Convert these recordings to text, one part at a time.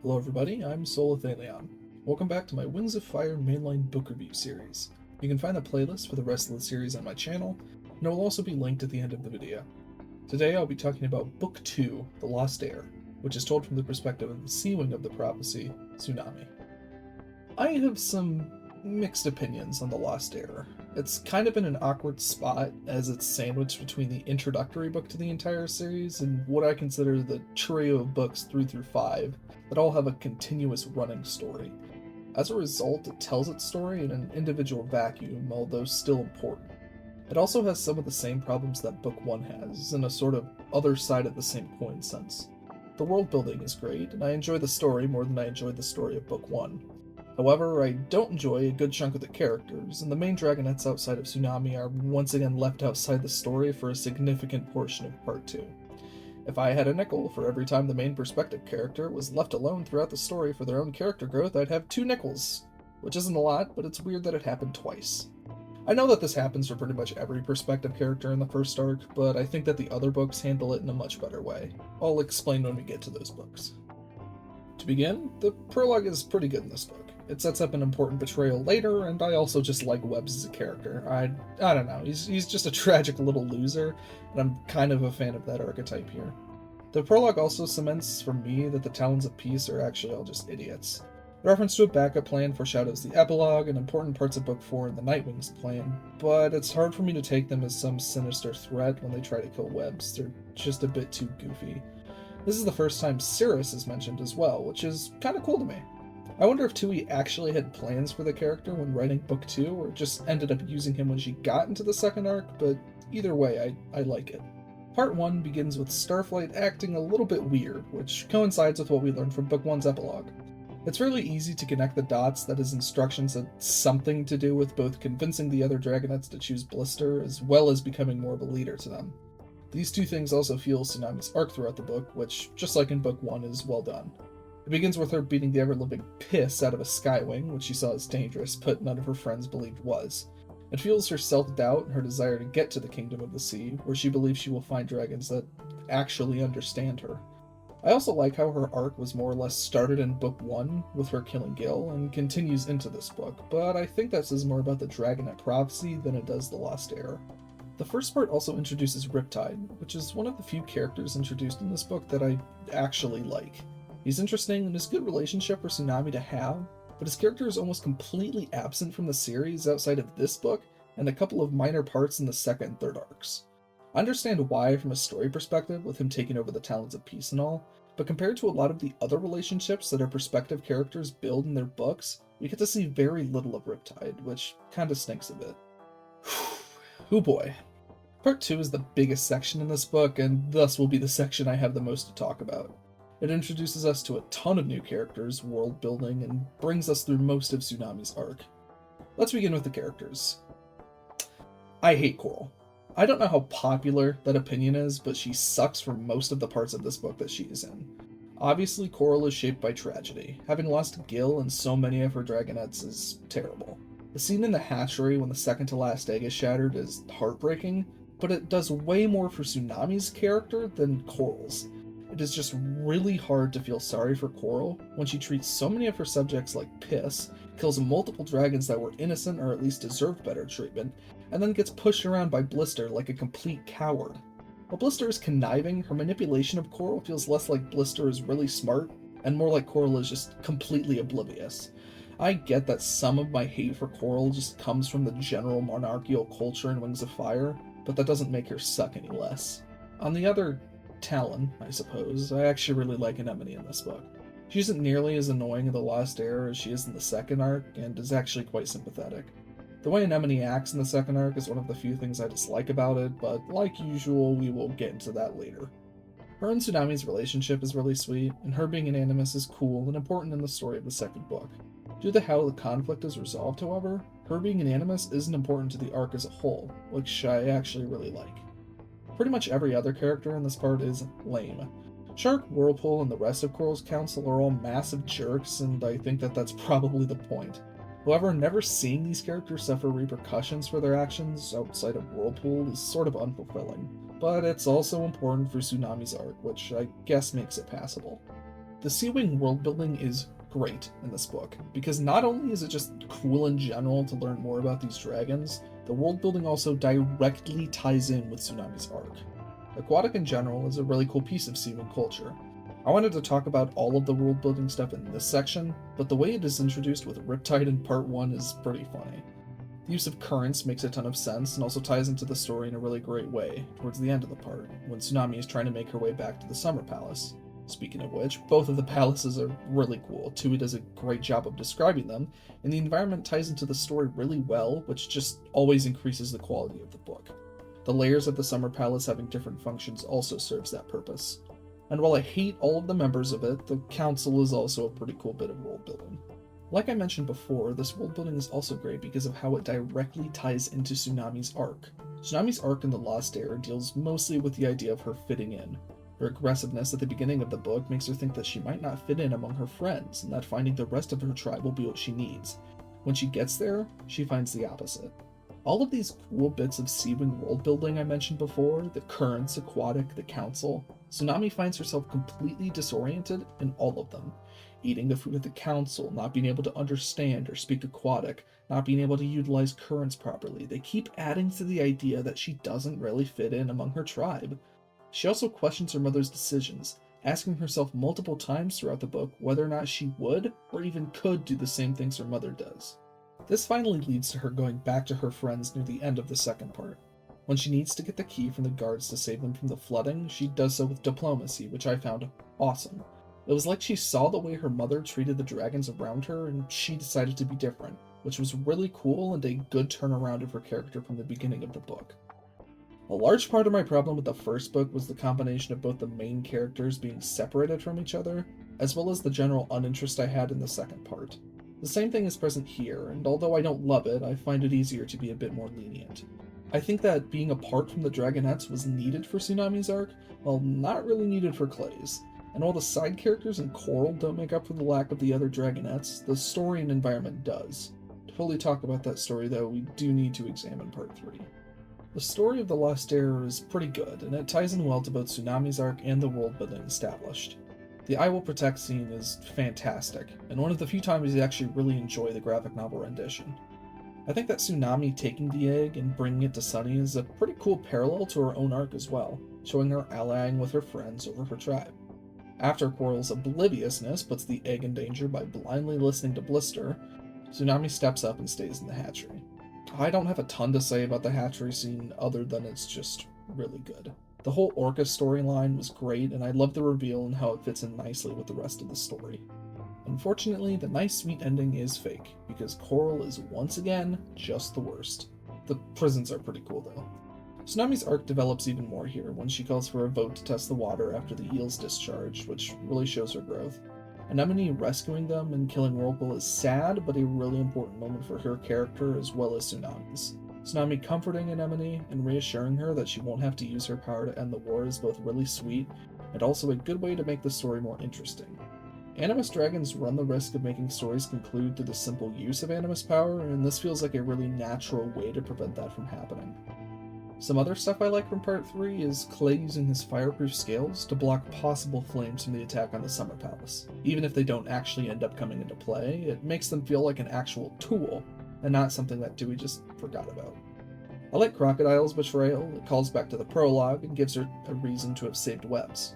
Hello everybody, I'm Solathalion. Welcome back to my Wings of Fire mainline book review series. You can find the playlist for the rest of the series on my channel, and it will also be linked at the end of the video. Today I'll be talking about Book 2, The Lost Heir, which is told from the perspective of the Sea Wing of the prophecy, Tsunami. I have some mixed opinions on The Lost Heir. It's kind of in an awkward spot as it's sandwiched between the introductory book to the entire series and what I consider the trio of books 3 through 5 that all have a continuous running story. As a result, it tells its story in an individual vacuum, although still important. It also has some of the same problems that Book 1 has, in a sort of other side of the same coin sense. The world building is great, and I enjoy the story more than I enjoyed the story of Book 1. However, I don't enjoy a good chunk of the characters, and the main dragonets outside of Tsunami are once again left outside the story for a significant portion of Part 2. If I had a nickel for every time the main perspective character was left alone throughout the story for their own character growth, I'd have 2 nickels, which isn't a lot, but it's weird that it happened twice. I know that this happens for pretty much every perspective character in the first arc, but I think that the other books handle it in a much better way. I'll explain when we get to those books. To begin, the prologue is pretty good in this book. It sets up an important betrayal later, and I also just like Webbs as a character. I don't know, he's just a tragic little loser, and I'm kind of a fan of that archetype here. The prologue also cements for me that the Talons of Peace are actually all just idiots. The reference to a backup plan foreshadows the epilogue and important parts of Book 4 and the Nightwing's plan, but it's hard for me to take them as some sinister threat when they try to kill Webbs. They're just a bit too goofy. This is the first time Cirrus is mentioned as well, which is kind of cool to me. I wonder if Tui actually had plans for the character when writing Book 2, or just ended up using him when she got into the second arc, but either way, I like it. Part 1 begins with Starflight acting a little bit weird, which coincides with what we learned from Book 1's epilogue. It's really easy to connect the dots that his instructions had something to do with both convincing the other Dragonets to choose Blister, as well as becoming more of a leader to them. These two things also fuel Tsunami's arc throughout the book, which, just like in Book 1, is well done. It begins with her beating the ever-living piss out of a Skywing, which she saw as dangerous, but none of her friends believed was. It fuels her self-doubt and her desire to get to the Kingdom of the Sea, where she believes she will find dragons that actually understand her. I also like how her arc was more or less started in Book 1, with her killing Gil, and continues into this book, but I think that says more about the Dragonet prophecy than it does the Lost Heir. The first part also introduces Riptide, which is one of the few characters introduced in this book that I actually like. He's interesting and is a good relationship for Tsunami to have, but his character is almost completely absent from the series outside of this book and a couple of minor parts in the second and third arcs. I understand why from a story perspective with him taking over the Talons of Peace and all, but compared to a lot of the other relationships that our perspective characters build in their books, we get to see very little of Riptide, which kinda stinks a bit. Oh boy. Part 2 is the biggest section in this book, and thus will be the section I have the most to talk about. It introduces us to a ton of new characters, world building, and brings us through most of Tsunami's arc. Let's begin with the characters. I hate Coral. I don't know how popular that opinion is, but she sucks for most of the parts of this book that she is in. Obviously, Coral is shaped by tragedy. Having lost Gil and so many of her dragonets is terrible. The scene in the hatchery when the second to last egg is shattered is heartbreaking, but it does way more for Tsunami's character than Coral's. It is just really hard to feel sorry for Coral when she treats so many of her subjects like piss, kills multiple dragons that were innocent or at least deserved better treatment, and then gets pushed around by Blister like a complete coward. While Blister is conniving, her manipulation of Coral feels less like Blister is really smart, and more like Coral is just completely oblivious. I get that some of my hate for Coral just comes from the general monarchical culture in Wings of Fire, but that doesn't make her suck any less. On the other Talon, I suppose, I actually really like Anemone in this book. She isn't nearly as annoying in The Lost Heir as she is in the second arc, and is actually quite sympathetic. The way Anemone acts in the second arc is one of the few things I dislike about it, but like usual, we will get into that later. Her and Tsunami's relationship is really sweet, and her being an animus is cool and important in the story of the second book. Due to how the conflict is resolved, however, her being an animus isn't important to the arc as a whole, which I actually really like. Pretty much every other character in this part is lame. Shark, Whirlpool, and the rest of Coral's council are all massive jerks, and I think that that's probably the point. However, never seeing these characters suffer repercussions for their actions outside of Whirlpool is sort of unfulfilling, but it's also important for Tsunami's arc, which I guess makes it passable. The Sea Wing world building is great in this book, because not only is it just cool in general to learn more about these dragons, the world building also directly ties in with Tsunami's arc. Aquatic in general is a really cool piece of Sea Wing culture. I wanted to talk about all of the world building stuff in this section, but the way it is introduced with Riptide in part 1 is pretty funny. The use of currents makes a ton of sense and also ties into the story in a really great way towards the end of the part, when Tsunami is trying to make her way back to the Summer Palace. Speaking of which, both of the palaces are really cool. Tui does a great job of describing them, and the environment ties into the story really well, which just always increases the quality of the book. The layers of the Summer Palace having different functions also serves that purpose. And while I hate all of the members of it, the council is also a pretty cool bit of world building. Like I mentioned before, this world building is also great because of how it directly ties into Tsunami's arc. Tsunami's arc in The Lost Heir deals mostly with the idea of her fitting in. Her aggressiveness at the beginning of the book makes her think that she might not fit in among her friends, and that finding the rest of her tribe will be what she needs. When she gets there, she finds the opposite. All of these cool bits of Sea Wing world building I mentioned before, the currents, aquatic, the council, Tsunami finds herself completely disoriented in all of them. Eating the food of the council, not being able to understand or speak aquatic, not being able to utilize currents properly. They keep adding to the idea that she doesn't really fit in among her tribe. She also questions her mother's decisions, asking herself multiple times throughout the book whether or not she would, or even could, do the same things her mother does. This finally leads to her going back to her friends near the end of the second part. When she needs to get the key from the guards to save them from the flooding, she does so with diplomacy, which I found awesome. It was like she saw the way her mother treated the dragons around her, and she decided to be different, which was really cool and a good turnaround of her character from the beginning of the book. A large part of my problem with the first book was the combination of both the main characters being separated from each other, as well as the general uninterest I had in the second part. The same thing is present here, and although I don't love it, I find it easier to be a bit more lenient. I think that being apart from the Dragonettes was needed for Tsunami's arc, while not really needed for Clay's. And while the side characters and Coral don't make up for the lack of the other Dragonettes, the story and environment does. To fully talk about that story though, we do need to examine part 3. The story of The Lost Heir is pretty good, and it ties in well to both Tsunami's arc and the world building established. The I Will Protect scene is fantastic, and one of the few times I actually really enjoy the graphic novel rendition. I think that Tsunami taking the egg and bringing it to Sunny is a pretty cool parallel to her own arc as well, showing her allying with her friends over her tribe. After Coral's obliviousness puts the egg in danger by blindly listening to Blister, Tsunami steps up and stays in the hatchery. I don't have a ton to say about the hatchery scene other than it's just really good. The whole Orca storyline was great, and I love the reveal and how it fits in nicely with the rest of the story. Unfortunately, the nice sweet ending is fake, because Coral is once again just the worst. The prisons are pretty cool though. Tsunami's arc develops even more here when she calls for a vote to test the water after the eel's discharge, which really shows her growth. Anemone rescuing them and killing Whirlpool is sad, but a really important moment for her character as well as Tsunami's. Tsunami comforting Anemone and reassuring her that she won't have to use her power to end the war is both really sweet, and also a good way to make the story more interesting. Animus dragons run the risk of making stories conclude through the simple use of Animus power, and this feels like a really natural way to prevent that from happening. Some other stuff I like from part 3 is Clay using his fireproof scales to block possible flames from the attack on the Summer Palace. Even if they don't actually end up coming into play, it makes them feel like an actual tool, and not something that Dewey just forgot about. I like Crocodile's betrayal. It calls back to the prologue and gives her a reason to have saved webs.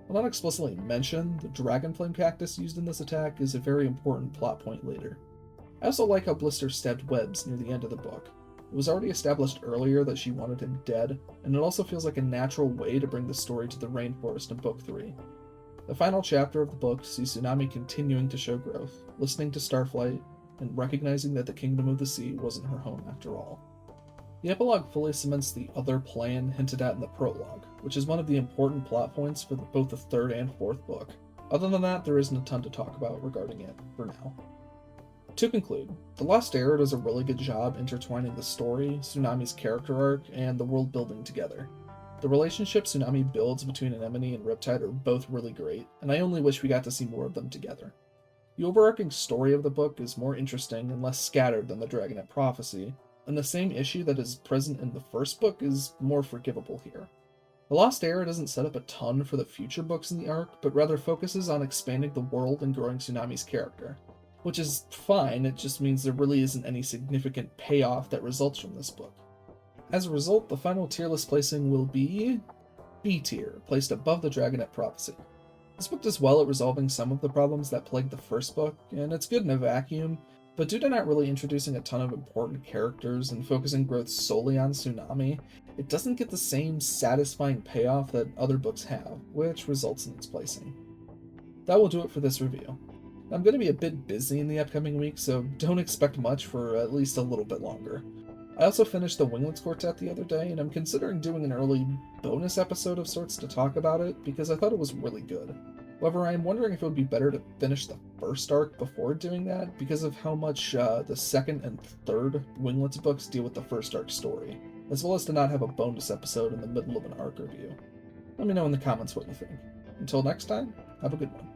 While not explicitly mentioned, the dragonflame cactus used in this attack is a very important plot point later. I also like how Blister stabbed webs near the end of the book. It was already established earlier that she wanted him dead, and it also feels like a natural way to bring the story to the rainforest in Book 3. The final chapter of the book sees Tsunami continuing to show growth, listening to Starflight, and recognizing that the Kingdom of the Sea wasn't her home after all. The epilogue fully cements the other plan hinted at in the prologue, which is one of the important plot points for both the third and fourth book. Other than that, there isn't a ton to talk about regarding it for now. To conclude, The Lost Heir does a really good job intertwining the story, Tsunami's character arc, and the world building together. The relationship Tsunami builds between Anemone and Riptide are both really great, and I only wish we got to see more of them together. The overarching story of the book is more interesting and less scattered than the Dragonette Prophecy, and the same issue that is present in the first book is more forgivable here. The Lost Era doesn't set up a ton for the future books in the arc, but rather focuses on expanding the world and growing Tsunami's character. Which is fine, it just means there really isn't any significant payoff that results from this book. As a result, the final tier list placing will be B tier, placed above the Dragonet Prophecy. This book does well at resolving some of the problems that plagued the first book, and it's good in a vacuum, but due to not really introducing a ton of important characters and focusing growth solely on Tsunami, it doesn't get the same satisfying payoff that other books have, which results in its placing. That will do it for this review. I'm going to be a bit busy in the upcoming week, so don't expect much for at least a little bit longer. I also finished the Winglets Quartet the other day, and I'm considering doing an early bonus episode of sorts to talk about it, because I thought it was really good. However, I'm wondering if it would be better to finish the first arc before doing that, because of how much the second and third Winglets books deal with the first arc story, as well as to not have a bonus episode in the middle of an arc review. Let me know in the comments what you think. Until next time, have a good one.